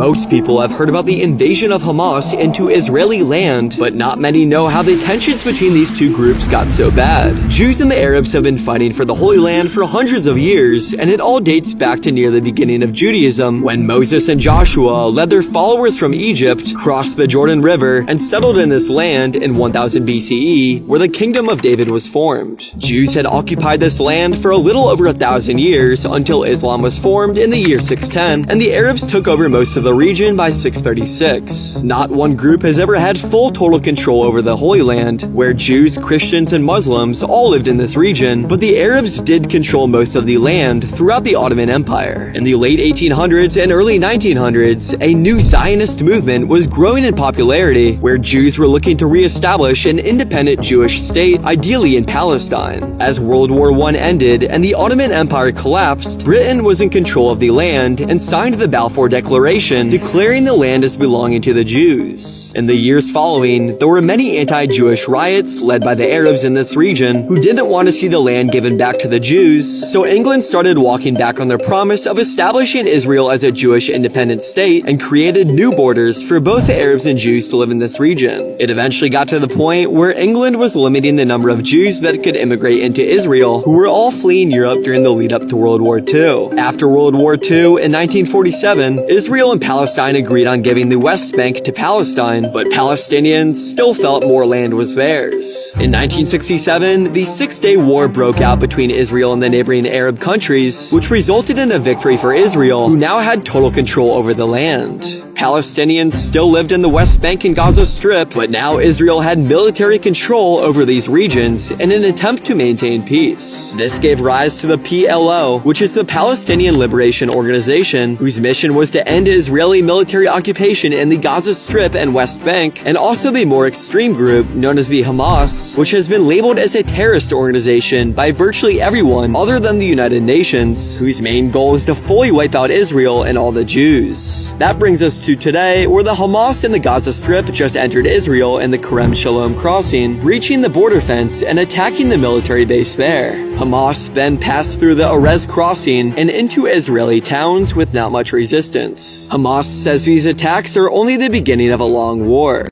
Most people have heard about the invasion of Hamas into Israeli land, but not many know how the tensions between these two groups got so bad. Jews and the Arabs have been fighting for the Holy Land for hundreds of years, and it all dates back to near the beginning of Judaism, when Moses and Joshua led their followers from Egypt, crossed the Jordan River, and settled in this land in 1000 BCE, where the Kingdom of David was formed. Jews had occupied this land for a little over 1,000 years until Islam was formed in the year 610, and the Arabs took over most of the region by 636. Not one group has ever had full total control over the Holy Land, where Jews, Christians, and Muslims all lived in this region, but the Arabs did control most of the land throughout the Ottoman Empire. In the late 1800s and early 1900s, a new Zionist movement was growing in popularity, where Jews were looking to re-establish an independent Jewish state, ideally in Palestine. As World War I ended and the Ottoman Empire collapsed, Britain was in control of the land and signed the Balfour Declaration, declaring the land as belonging to the Jews. In the years following, there were many anti-Jewish riots led by the Arabs in this region who didn't want to see the land given back to the Jews, so England started walking back on their promise of establishing Israel as a Jewish independent state and created new borders for both the Arabs and Jews to live in this region. It eventually got to the point where England was limiting the number of Jews that could immigrate into Israel, who were all fleeing Europe during the lead up to World War II. After World War II, in 1947, Israel and Palestine agreed on giving the West Bank to Palestine, but Palestinians still felt more land was theirs. In 1967, the Six-Day War broke out between Israel and the neighboring Arab countries, which resulted in a victory for Israel, who now had total control over the land. Palestinians still lived in the West Bank and Gaza Strip, but now Israel had military control over these regions in an attempt to maintain peace. This gave rise to the PLO, which is the Palestinian Liberation Organization, whose mission was to end Israeli military occupation in the Gaza Strip and West Bank, and also the more extreme group known as the Hamas, which has been labeled as a terrorist organization by virtually everyone other than the United Nations, whose main goal is to fully wipe out Israel and all the Jews. That brings us to today, where the Hamas in the Gaza Strip just entered Israel in the Kerem Shalom crossing, breaching the border fence and attacking the military base there. Hamas then passed through the Erez crossing and into Israeli towns with not much resistance. Hamas says these attacks are only the beginning of a long war.